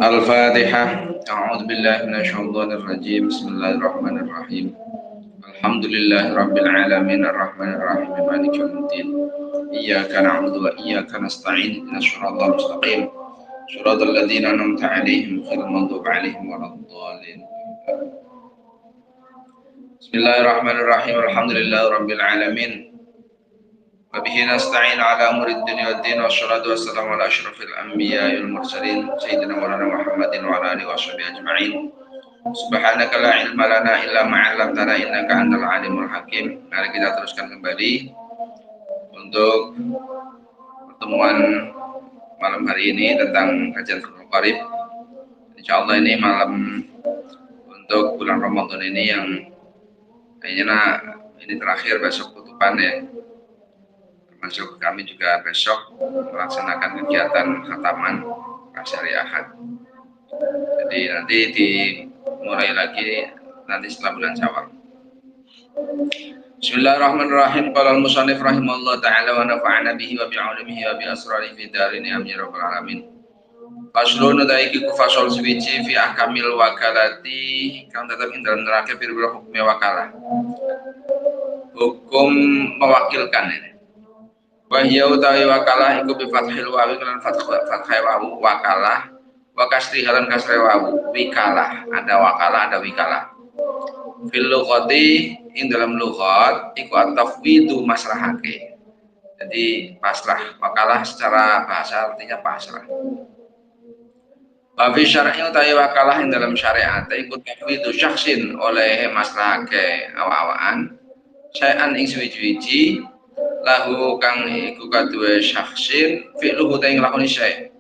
Al-Fatihah. A'udzu billahi minasyaitonir rajim. Bismillahirrahmanirrahim. Alhamdulillahirabbil alamin arrahmanir rahim maliki yaumiddin. Iyyaka na'budu wa iyyaka nasta'in. Ihdinas shiratal mustaqim. Shiratal ladzina an'amta 'alaihim ghairil maghdubi 'alaihim waladdallin. Bismillahirrahmanirrahim. Alhamdulillahirabbil alamin. Wabihi nasta'in ala umurid dunya waddin wassalatu wassalamu ala asyrafil anbiya'i wal mursalin sayyidina maulana Muhammadin wa ala alihi washabihi ajma'in. Subhanaka la ilma lana illa ma 'allamtana innaka antal alimul hakim. Mari kita teruskan kembali untuk pertemuan malam hari ini tentang kajian Fathul Qarib. Insyaallah ini malam untuk bulan Ramadan ini yang kayaknya ini terakhir, besok tutupan ya. Masuk kami juga besok melaksanakan kegiatan khataman hari Ahad. Jadi nanti dimulai lagi nanti setelah bulan Syawal. Bismillahirrahmanirrahim. Qala al-musannif rahimahullah ta'ala wa nafa'ana bihi wa bi'ulumihi wa bi asrarihi fi darin amin ya rabbal alamin. Faslun daiki ku fasal suwici fi ahkamil wakalati kang tetep ing dalem nerake pira-pira hukum wakalah. Hukum mewakilkan ini. Wahya utawi wakalah iku bi fathil wawi lan fathai wawu wakalah wa kasri halan kasri wawu wikalah. Ada wakalah ada wikalah. Fil lughati ing dalam lughat iku at-tafwidu masrahake. Jadi pasrah, wakalah secara bahasa artinya pasrah. Wa fi syar'i utawi wakalah ing dalam syariat iku tafwidu syakhsin oleh masrahake awa-awaan syai'an ing suwi-wiji lahu kang iku kaduwe syakhsin fi'luhu ta ing lakoni syai'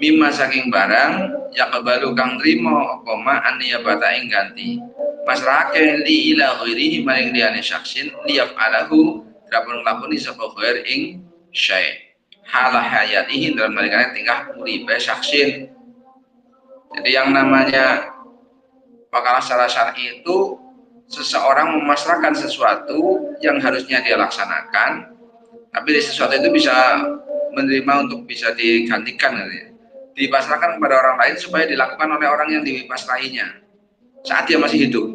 mimma saking barang yaqbalu kang trima apa ma aniyabata ing ganti masrahake li ila ghairihi maring liyane syakhsin liyaf'alahu drapun lakoni sapa ghair ing syai' halah hayatihi dalam malikane tingkah uripe syakhsin. Jadi yang namanya wakalah secara syar'i itu seseorang memasrahkan sesuatu yang harusnya dia laksanakan, tapi sesuatu itu bisa menerima untuk bisa digantikan, dipasrahkan kepada orang lain supaya dilakukan oleh orang yang dipasrahinya saat dia masih hidup.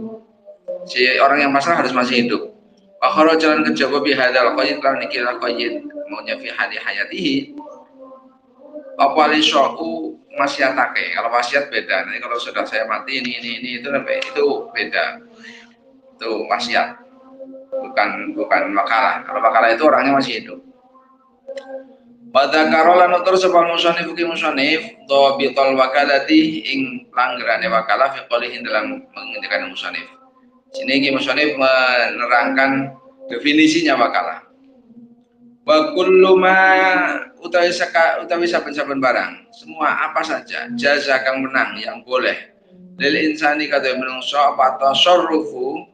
Si orang yang pasrah harus masih hidup. Wa kharaja lan kejaba bi hadzal qayyid lan nikil qayyid maunya fi hadi hayatihi. Apa li sya'u masyatake. Kalau wasiat beda. Nanti kalau sudah saya mati ini itu beda. Itu wasiat, bukan wakalah. Kalau wakalah itu orangnya masih hidup. Pada karolan utur sebab musonif uki musonif dhabitul wakalati ing langgerane wakalah fi qolihin dalam mengintikan musonif. Sini ki musonif menerangkan definisinya wakalah. Wa kullu ma utawi saben-saben barang, semua apa saja jaza kang menang yang boleh lil insani kadhe menungso apa tasarrufu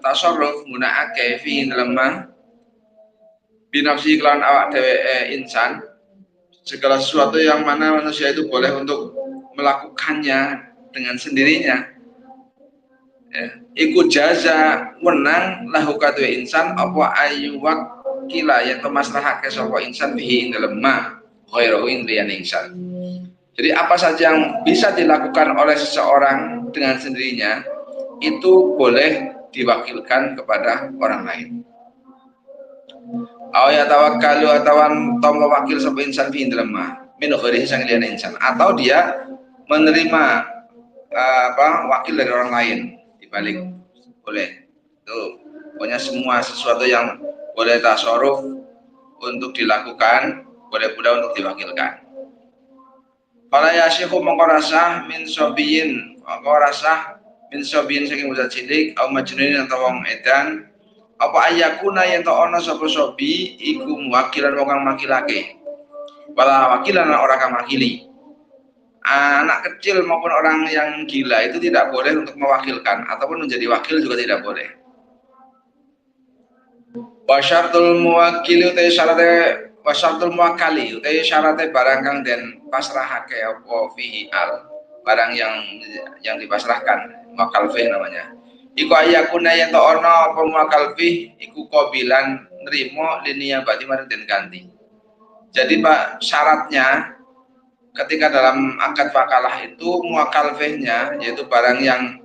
tasarruf gunakake fi dalam binafsi kelawan awak dheweke insan, segala sesuatu yang mana manusia itu boleh untuk melakukannya dengan sendirinya ya, iku jaza menang lahu kadhe insan apa ayu wakila ya maslahake sapa insan bihi ing dalem ma ghairu ing liyane insan. Jadi apa saja yang bisa dilakukan oleh seseorang dengan sendirinya itu boleh diwakilkan kepada orang lain. Aw ya tawakkalu atawan tom wakil sapa insan fi indalma min ghairihi sang liyane insan, atau dia menerima wakil dari orang lain dibalik boleh. Itu pokoknya semua sesuatu yang boleh tasarruf untuk dilakukan boleh pula untuk diwakilkan. Fala yashihu mengkorasah min sobiyin mengkorasah min sobiyin saking bocah cilik au majnunin atau wong edan apa ayakuna yen to ana sapa sobi iku wakilan wong kang makilake wala wakilan orang kang makili. Anak kecil maupun orang yang gila itu tidak boleh untuk mewakilkan ataupun menjadi wakil juga tidak boleh. Wa syartul muwakkili utai syarate wa syartul muwakkali utai syarate barang kang den pasrahake apa fihi al barang yang dipasrahkan wakal fih namanya. Iku ayakuna yen to ana apa wakal fih iku qabilan nrimo liniyabati maring den ganti. Jadi Pak, syaratnya ketika dalam akad wakalah itu muakal fihnya, yaitu barang yang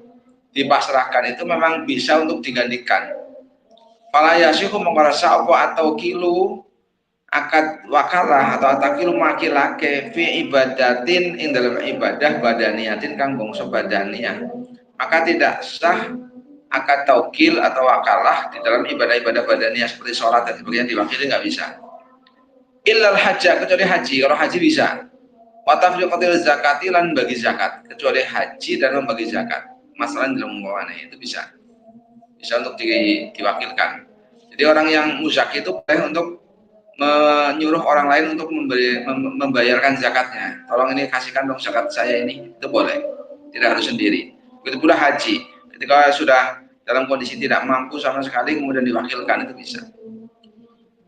dipasrahkan itu memang bisa untuk digantikan. Fala yasihu mengkarasa apa atau kilu akad wakalah atau atakilu makilake fi ibadatin ing dalam ibadah badaniyatin kang bangsa badaniyah, maka tidak sah akad taukil atau wakalah di dalam ibadah-ibadah badaniyah seperti sholat dan sebagainya diwakili nggak bisa. Illal hajjah, kecuali haji. Kalau haji bisa. Wa tafriqatil zakati lan bagi zakat, kecuali haji dan membagi zakat. Masalah dalam mengawana itu bisa untuk diwakilkan. Jadi orang yang muzaki itu boleh untuk menyuruh orang lain untuk membayarkan zakatnya. Tolong ini kasihkan dong zakat saya ini, itu boleh. Tidak harus sendiri. Begitu pula haji. Ketika sudah dalam kondisi tidak mampu sama sekali kemudian diwakilkan, itu bisa.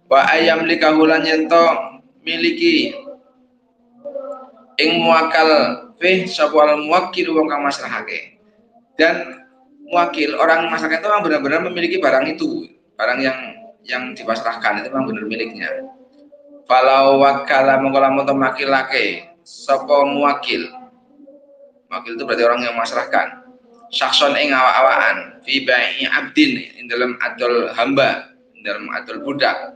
Wa ayam likahulan yento miliki ing muakal fih sabwal muwakil wong kang maslahake. Dan muwakil orang masyarakat itu memang benar-benar memiliki barang itu, barang yang dipasrahkan itu memang benar miliknya. Falau wakala mengkolamu makilake sapa muwakil. Muwakil itu berarti orang yang memasrahkan. Sakson ing awak-awakan fi bai'i abdin ing dalam adol hamba, dalam adol budak.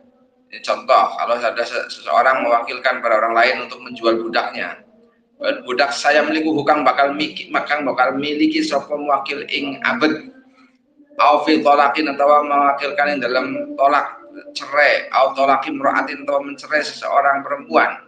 Ini contoh, kalau ada seseorang mewakilkan pada orang lain untuk menjual budaknya. Budak saya miliki hukang bakal miliki sapa muwakil ing abad au fi tolaqin atau mewakilkan yang dalam tolak cerai au tolaqin imra'atin atau mencerai seseorang perempuan.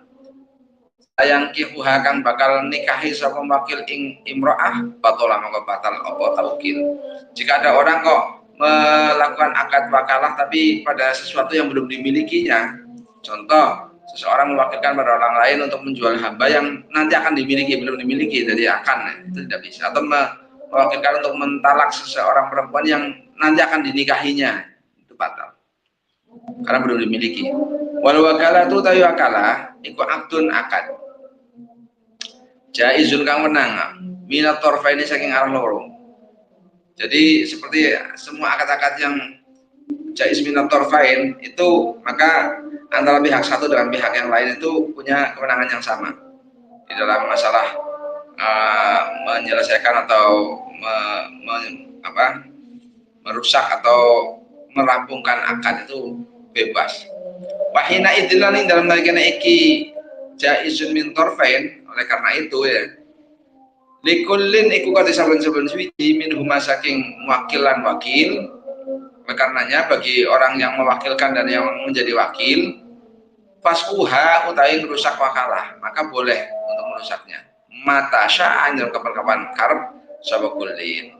Sayang kihuha kang bakal nikahi sapa muwakil ing imra'ah batola mongko batal apa taukil. Jika ada orang kok melakukan akad wakalah tapi pada sesuatu yang belum dimilikinya, contoh seseorang mewakilkan pada orang lain untuk menjual hamba yang nanti akan dimiliki, belum dimiliki, jadi akan, itu tidak bisa. Atau mewakilkan untuk mentalak seseorang perempuan yang nanti akan dinikahinya, itu batal karena belum dimiliki. Wal wakalah itu tayu wakalah iku abdun akad jaizun kang menang minat torfa ini saking arah loro. Jadi seperti semua akad-akad yang jaiz minat torfain itu, maka antara pihak satu dengan pihak yang lain itu punya kewenangan yang sama di dalam masalah menyelesaikan atau merusak atau merampungkan akad itu bebas. Wahina idilani dalam nalika iki jaizun min torfain, oleh karena itu ya likullin iku kate saben-saben suwiji min huma saking wakilan wakil. Karenanya bagi orang yang mewakilkan dan yang menjadi wakil, faskuha utai merusak wakalah, maka boleh untuk merusaknya. Mata sya'an dalam kapan-kapan karb sabakullin.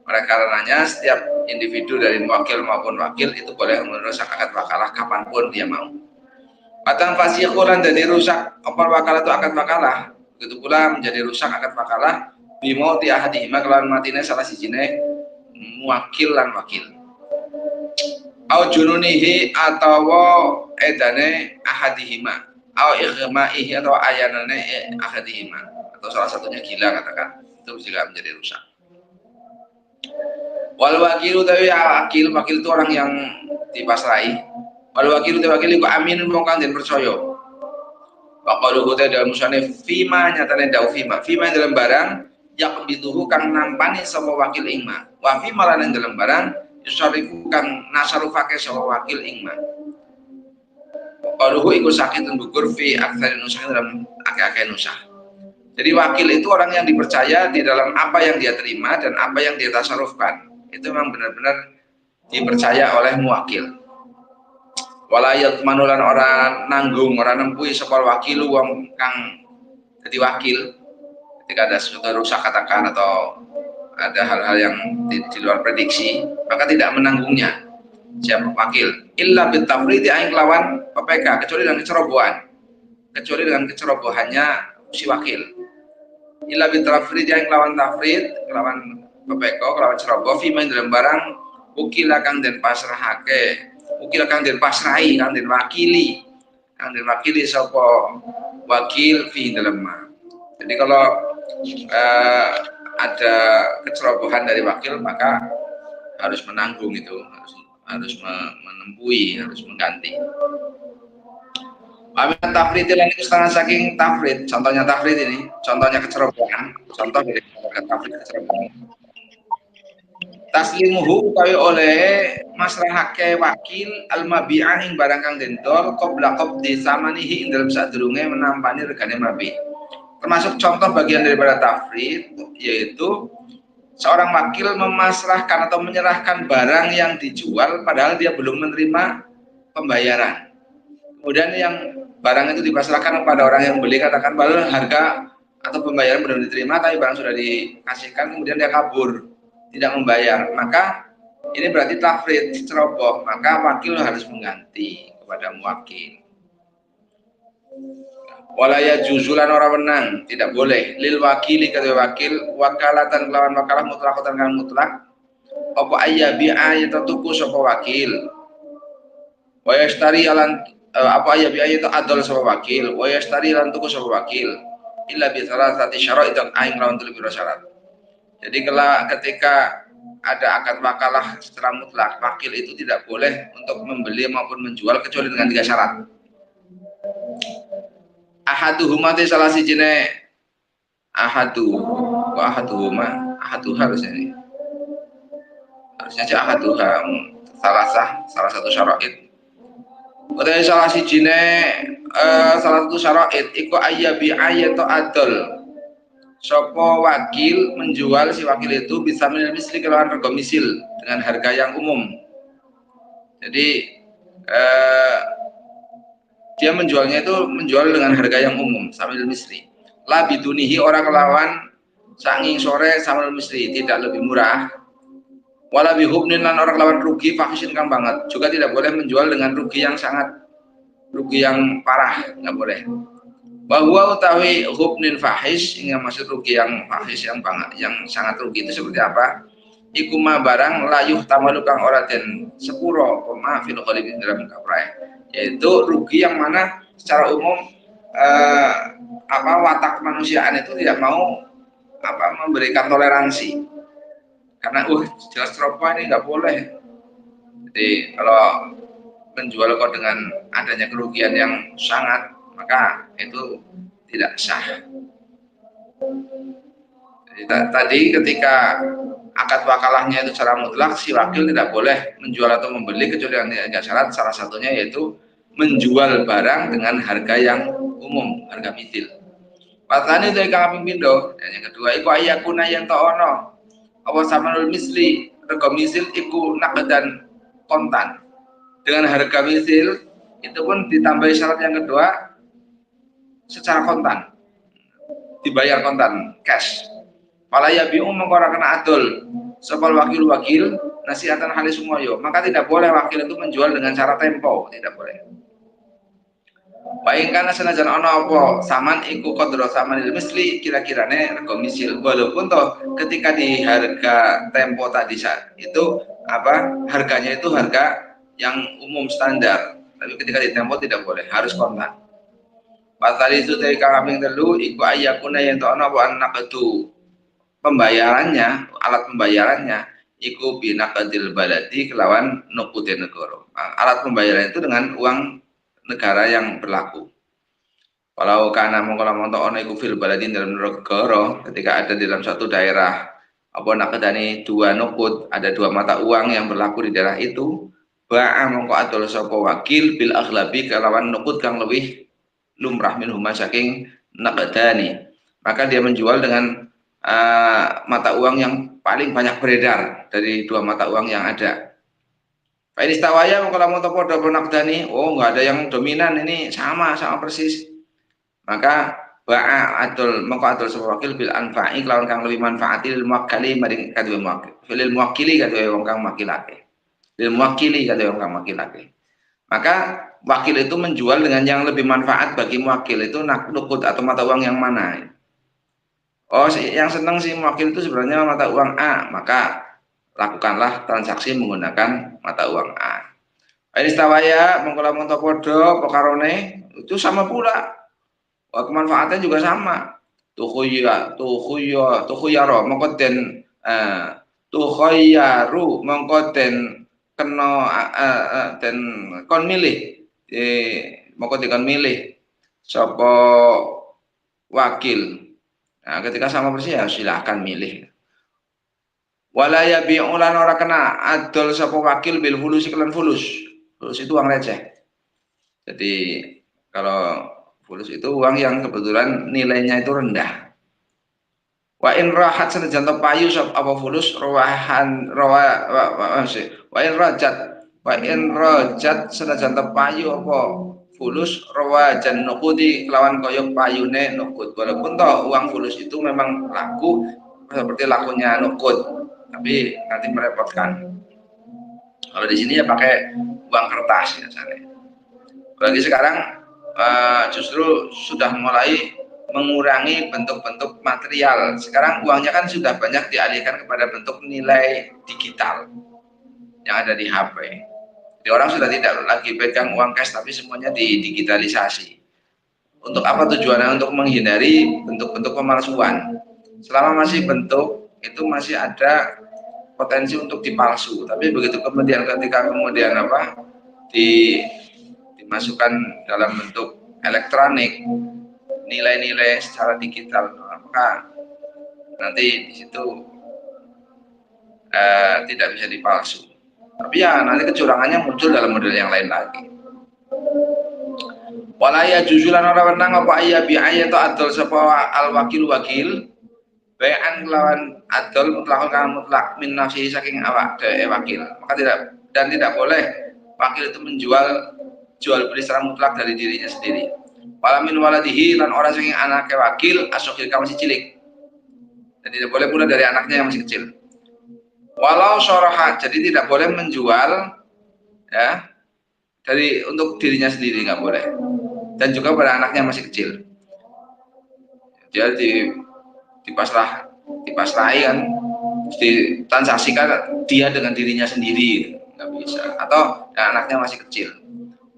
Oleh karenanya setiap individu dari wakil maupun wakil itu boleh merusak akad wakalah kapanpun dia mau. Batang fasikulan jadi rusak opal wakalah itu akad wakalah. Begitu pula menjadi rusak akad wakalah bimauti ahadihima kelawan matine salah sijine muwakil lan wakil. Au jununihi atau edane ahadihima au ighma'ihi atau ayanane ahadihima, atau salah satunya gila katakan, itu juga menjadi rusak. Wal wakilu tawi wakil itu orang yang dipasrai. Wal wakilu tawi wakil iku aminun wong kang den percaya. Wa qaluhu ta dalam musane fima nyatane dau fima dalam barang yaqbiduhu kang nampani sapa wakil ingma. Wa fima lan dalam barang yusarifu kang nasarufake sapa wakil ingma. Qaluhu iku sakitun gugur fi aktsari nusah dalam akeh-akeh nusah. Jadi wakil itu orang yang dipercaya di dalam apa yang dia terima dan apa yang dia tasarufkan. Itu memang benar-benar dipercaya oleh muwakil. Walayat manulan orang nanggung, orang nempui sapa wakilu wong kang jadi wakil ketika ada sesuatu rusak katakan atau ada hal-hal yang di luar prediksi, maka tidak menanggungnya siapa wakil illa bitafridi aing lawan PPK, kecuali dengan kecerobohannya si wakil. Illa bitafridi aing lawan tafrid, lawan PPK, lawan ceroboh fima dalam barang ukila kang den pasrahake, ukila kang den pasrahi, kang den wakili sapa wakil fi dalam ma. Jadi kalau ada kecerobohan dari wakil, maka harus menanggung itu, harus menempui, harus mengganti. Amin tafrid lan iku setengah saking tafrid. Contohnya tafrid ini, contohnya kecerobohan, contoh dari tafrid kecerobohan. Taslimuhu utawi oleh masrahake wakil al-mabi'ah ing barang kang den dol qabla qabdi samanihi ing dalem sadurunge menampani regane mabih. Termasuk contoh bagian daripada tafrid yaitu seorang wakil memasrahkan atau menyerahkan barang yang dijual padahal dia belum menerima pembayaran. Kemudian yang barang itu dipasrahkan kepada orang yang beli, katakan bahwa harga atau pembayaran belum diterima tapi barang sudah dikasihkan, kemudian dia kabur tidak membayar, maka ini berarti tafrid, ceroboh, maka wakil harus mengganti kepada muwakil. Walaya juzulan orang menang, tidak boleh lil wakili kata wakil wakalatan lawan wakalah mutlakatan kan mutlak apa ayyabi'a yatuku sapa wakil wa yashtari alan apa ayyabi'a itu adol sapa wakil wa yashtari lan tuku sapa wakil illa bi salasati syarat dan aing lawan telu syarat. Jadi ketika ada akad wakalah secara mutlak, wakil itu tidak boleh untuk membeli maupun menjual kecuali dengan 3 syarat. Ahaduhuma te salah sijine ahaduhuma harusnya ini. Harusnya sih ahaduha salah satu syara'id. Utawi salah sijine salah satu syara'id iku ayyabi ayatu adol. Sopo wakil menjual si wakil itu bisa misli kelawan rego misil dengan harga yang umum. Jadi dia menjualnya itu menjual dengan harga yang umum sambil misri. La bidunihi orang kelawan sanging sore sambil misri, tidak lebih murah. Wala bihubnin lan orang kelawan rugi fahisin kang banget. Juga tidak boleh menjual dengan rugi yang parah, nggak boleh. Bahwa utawi hubnin fahish, yang maksud rugi yang fahish yang banget, yang sangat rugi itu seperti apa? Ikuma barang layuh tamalu kang ora den sepuro koma fil ghalib dalam kaprai, yaitu rugi yang mana secara umum watak kemanusiaan itu tidak mau memberikan toleransi karena jelas ceroboh ini nggak boleh. Jadi kalau menjual kok dengan adanya kerugian yang sangat, maka itu tidak sah. Jadi, tadi ketika akad wakalahnya itu secara mutlak, si wakil tidak boleh menjual atau membeli kecuali dengan syarat, salah satunya yaitu menjual barang dengan harga yang umum, harga mitil. Patani dari kang pindo, dan yang kedua iku ayakuna yang ta'ono apa samanul misli rego misil iku naqdan kontan. Dengan harga misil itu pun ditambah syarat yang kedua secara kontan, dibayar kontan, cash. Palaya biung mengkora kena adol sepal wakil nasihatan halis semuayo, maka tidak boleh wakil itu menjual dengan cara tempo, tidak boleh. Bayangkan senajan ono apa saman iku kodro saman misli kira-kirane rego misil, walaupun toh ketika di harga tempo tadi itu harganya itu harga yang umum standar, tapi ketika di tempo tidak boleh, harus kontan. Pasal itu dari kambing telu iku ayakuna yang ono apa naqdu pembayarannya, alat pembayarannya iku binaqdil baladi kelawan nuqud negara. Alat pembayaran itu dengan uang negara yang berlaku. Kalau karena mengkolam untuk ono iku fil baladin dalam negara, ketika ada di dalam satu daerah apa naqdani dua nuqud, ada dua mata uang yang berlaku di daerah itu, ba'a mongko adol sapa wakil bil aghlabi kelawan nuqud kang lebih lumrah minhuma saking naqdani. Maka dia menjual dengan mata uang yang paling banyak beredar dari dua mata uang yang ada. Pak ini stawaya kalau mau topo double naqdani, nggak ada yang dominan, ini sama persis. Maka ba'a adol mongko adol sapa wakil bil anfa'i kelawan kang lebih manfaatil muwakkali maring kadhe muwakkil. Fil muwakkili kadhe wong kang makilake. Lil muwakkili kadhe wong kang makilake. Maka wakil itu menjual dengan yang lebih manfaat bagi muwakil itu nuqud atau mata uang yang mana? Yang senang si muwakil itu sebenarnya mata uang A, maka lakukanlah transaksi menggunakan mata uang A. Ini stawaya mengkolamun topodo pokarone itu sama pula. Kemanfaatnya juga sama. Tukhuyaro mengkoden tukhayyaru mengkoden kena dan kon milih moko dikon milih sapa wakil. Nah, ketika sama persis ya silahkan milih. Wala yabi'u lan ora kena adol sapa wakil bil fulus iklan fulus. Fulus itu uang receh. Jadi kalau fulus itu uang yang kebetulan nilainya itu rendah. Wa in rahat senajan to payu sapa apa fulus rawahan wa in rajat senajan to payu apa fulus rawajan nukudi kelawan koyok payune nukud. Walaupun toh uang fulus itu memang laku seperti lakunya nukud, tapi nanti merepotkan. Kalau di sini ya pakai uang kertas biasanya. Bagi sekarang justru sudah mulai mengurangi bentuk-bentuk material. Sekarang uangnya kan sudah banyak dialihkan kepada bentuk nilai digital yang ada di HP. Jadi orang sudah tidak lagi pegang uang cash, tapi semuanya didigitalisasi. Untuk apa tujuannya? Untuk menghindari bentuk-bentuk pemalsuan. Selama masih bentuk, itu masih ada potensi untuk dipalsu. Tapi begitu kemudian ketika kemudian dimasukkan dalam bentuk elektronik, nilai-nilai secara digital, maka nanti di situ tidak bisa dipalsu. Tapi ya nanti kecurangannya muncul dalam model yang lain lagi. Walaya juzulan ora wenang apa ayya bi ayya ta adol sapa al wakil bayan lawan adol mutlak kang mutlak min nafsi saking awak dhewe wakil. Maka tidak boleh wakil itu jual beli secara mutlak dari dirinya sendiri. Walamin waladihi lan orang saking anaknya wakil asyokil masih cilik. Dan tidak boleh pula dari anaknya yang masih kecil. Walau sorohat, jadi tidak boleh menjual ya untuk dirinya sendiri, nggak boleh. Dan juga pada anaknya masih kecil. Dia dipasrahi kan, ditransaksikan dia dengan dirinya sendiri, nggak bisa. Atau anaknya masih kecil.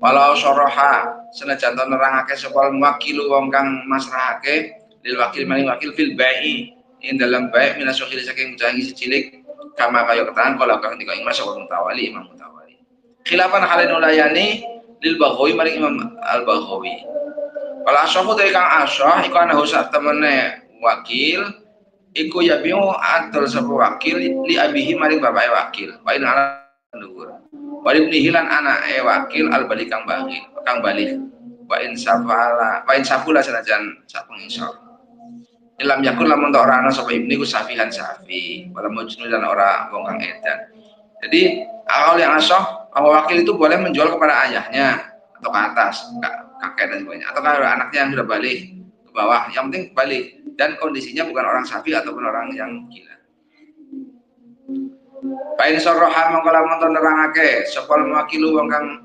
Walau soroha senajan to nerangake sapa wakilu wong kang masrahake lil wakil maring wakil fil bai'i ing dalam baik minasyukhil saking mujangi cilik kama kaya keterangan kala kang dika ing masya mutawali Imam Mutawali. Khilafan halin ulayani lil Baghawi maring Imam Al Baghawi. Kala ashafu te kang asyah iku ana husat temene wakil iku yabiu adol sapa wakil li abihi maring bapake wakil. Wa in ala ndukur. Walib nihilan anak wakil al balik kang balik wa insafula senajan sak pengisor ilam yakun lamun ta ora ana sapa ibni ku safihan safi wala mujnun dan ora wong kang edan. Jadi awal yang asoh bahwa wakil itu boleh menjual kepada ayahnya atau ke atas kakek dan sebagainya, atau kalau anaknya yang sudah balik ke bawah, yang penting balik dan kondisinya bukan orang safi ataupun orang yang gila. Bain sorohan mengkola monton nerangake sopal makilu wong kang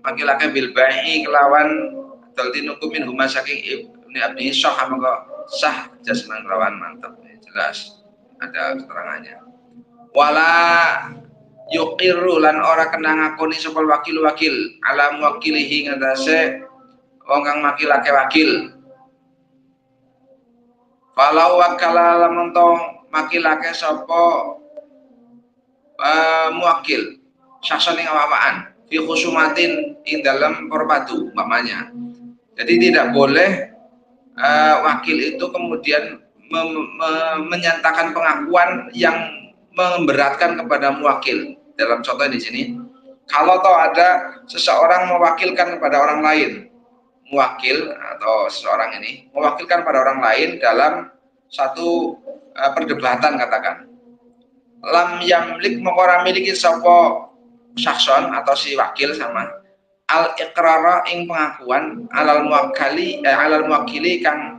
makilake bil bai'i kelawan daltin hukumin huma saking ibni abdi sah mongko sah jasman rawan mantap jelas ada keterangannya. Wala yuqiru lan ora kena ngakoni sopal wakil alam wakilihi ngatase wong kang makilake wakil. Walau wakala lamun to makilake sapa muwakil saksen ing awaan fi khusumatin ing dalam perpadu umpamanya. Jadi tidak boleh wakil itu kemudian menyatakan pengakuan yang memberatkan kepada muwakil. Dalam contoh di sini, kalau toh ada seseorang mewakilkan kepada orang lain, muwakil atau seseorang ini mewakilkan pada orang lain dalam satu perdebatan katakan. Lam yamlik mengora miliki sopo sakson atau si wakil sama al ikrara ing pengakuan alal muwakili kang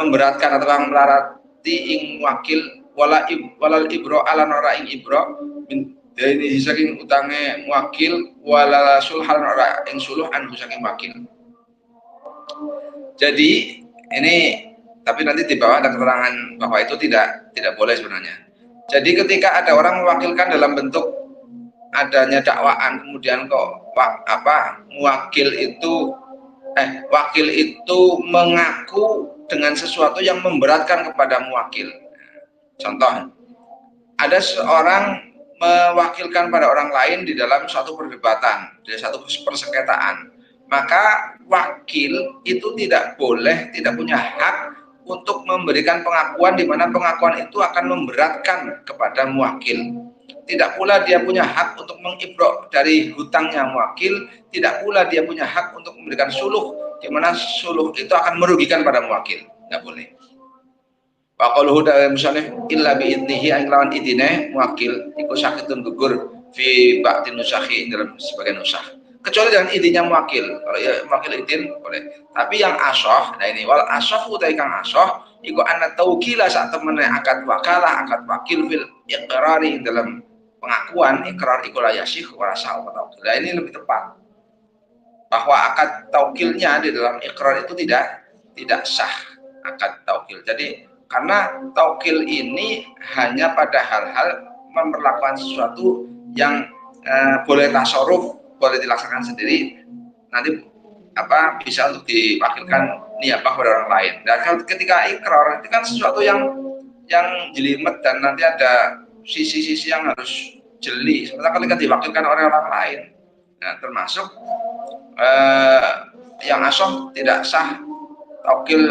memberatkan atau kang melarati ing wakil walal ibro ala nora ing ibro dari saking utange wakil walal sulhan ora ing suluh an saking wakil. Jadi ini tapi nanti di bawah ada keterangan bahwa itu tidak boleh sebenarnya. Jadi ketika ada orang mewakilkan dalam bentuk adanya dakwaan, kemudian kok wakil itu mengaku dengan sesuatu yang memberatkan kepada muwakil. Contoh, ada seorang mewakilkan pada orang lain di dalam suatu perdebatan, di satu persengketaan. maka wakil itu tidak punya hak untuk memberikan pengakuan di mana pengakuan itu akan memberatkan kepada muwakil. Tidak pula dia punya hak untuk mengibrok dari hutangnya muwakil, tidak pula dia punya hak untuk memberikan suluh di mana suluh itu akan merugikan pada muwakil. Nggak boleh. Wa qaluhu da musannif illa bi idnihi an lawan idine muwakil iku sakitun gugur fi ba'ti nusakhi dalam sebagian nusakh. Kecuali dengan idinnya muwakil. Kalau ya muwakil idin boleh. Tapi yang asoh, nah ini wal asoh utai kang asoh iku anna tawkila saat temene akad wakalah akad wakil fil iqrari dalam pengakuan ikrar iku la yasih wa rasa tawkil. Nah ini lebih tepat. Bahwa akad taukilnya di dalam ikrar itu tidak sah akad taukil. Jadi karena taukil ini hanya pada hal-hal memperlakukan sesuatu yang boleh tasarruf, boleh dilaksanakan sendiri, nanti bisa untuk diwakilkan niabah pada orang lain. Dan ketika ikrar itu kan sesuatu yang jelimet dan nanti ada sisi-sisi yang harus jeli. Sementara ketika diwakilkan oleh orang lain, nah, termasuk yang asoh tidak sah taukil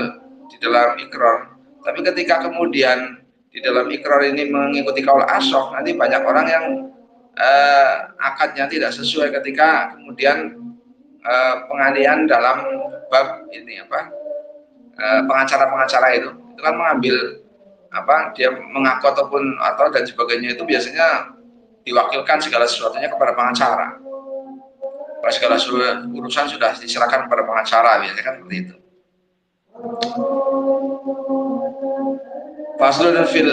di dalam ikrar. Tapi ketika kemudian di dalam ikrar ini mengikuti kaul asoh, nanti banyak orang yang akadnya tidak sesuai ketika kemudian penganiayaan dalam bab ini pengacara itu kan mengambil dia mengaku ataupun atau dan sebagainya itu biasanya diwakilkan segala sesuatunya kepada pengacara. Segala urusan sudah diserahkan kepada pengacara, biasanya kan seperti itu. Faslun fil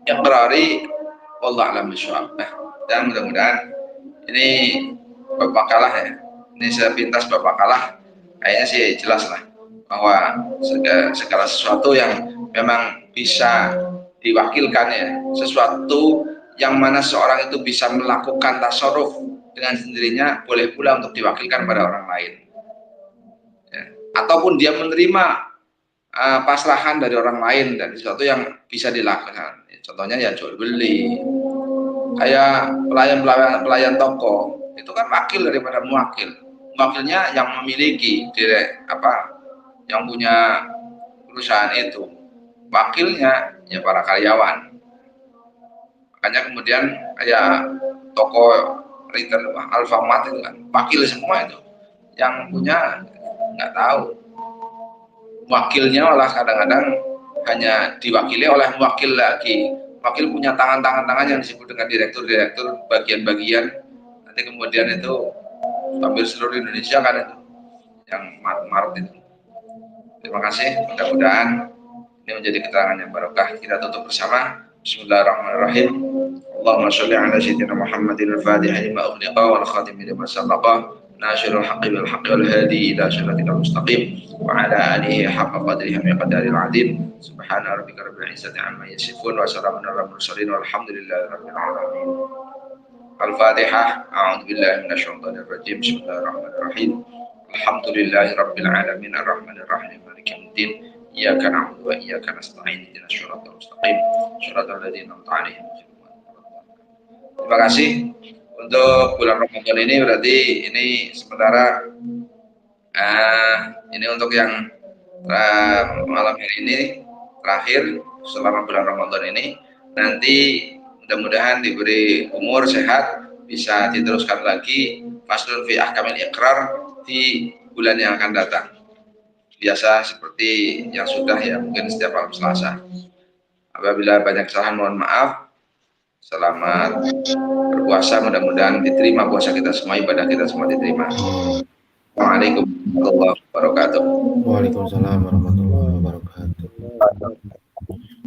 iqrari wallahu a'lam bishawab. Dan mudah-mudahan ini bab makalah ya. Ini sepintas bab makalah kayaknya sih jelas lah bahwa segala sesuatu yang memang bisa diwakilkan ya, sesuatu yang mana seorang itu bisa melakukan tasarruf dengan sendirinya boleh pula untuk diwakilkan pada orang lain ya. Ataupun dia menerima pasrahan dari orang lain dan sesuatu yang bisa dilakukan ya, contohnya ya jual beli, kayak pelayan toko itu kan wakil daripada muwakil. Muwakilnya yang memiliki yang punya perusahaan itu, wakilnya ya para karyawan. Makanya kemudian kayak toko retail Alfamart itu kan wakil semua itu, yang punya nggak tahu. Wakilnya malah kadang-kadang hanya diwakili oleh wakil lagi. Wakil punya tangan yang disebut dengan direktur bagian-bagian. Nanti kemudian itu hampir seluruh Indonesia kan itu yang marut itu. Terima kasih, mudah-mudahan ini menjadi keterangan yang barokah. Kita tutup bersama. Bismillahirrahmanirrahim. Allahumma sholli ala sayyidina Muhammadin al-Fatihah lima ughliqa wal khatimi lima sabaqa nasirul haqqi bil haqqi wal hadi ila siratal mustaqim wa ala alihi haqqa qadrihi wa miqdaril azim. Subhana rabbika rabbil izzati amma yasifun wa salamun alal mursalin walhamdulillahi rabbil alamin. Al-Fatihah. A'udzu billahi minasyaitonir rajim. Bismillahirrahmanirrahim. Alhamdulillahi rabbil alamin arrahmanir rahim maliki yaumiddin. Iyyaka na'budu wa iyyaka nasta'in ihdinas siratal mustaqim siratal ladzina an'amta 'alaihim. Terima kasih untuk bulan Ramadan ini, berarti ini sementara ini untuk yang malam hari ini terakhir selama bulan Ramadan ini. Nanti mudah-mudahan diberi umur sehat, bisa diteruskan lagi faslun fi ahkamil iqrar di bulan yang akan datang. Biasa seperti yang sudah ya, mungkin setiap malam Selasa. Apabila banyak kesalahan mohon maaf. Selamat berpuasa, mudah-mudahan diterima puasa kita semua, ibadah kita semua diterima. Waalaikumsalam warahmatullahi wabarakatuh. Waalaikumsalam warahmatullahi wabarakatuh.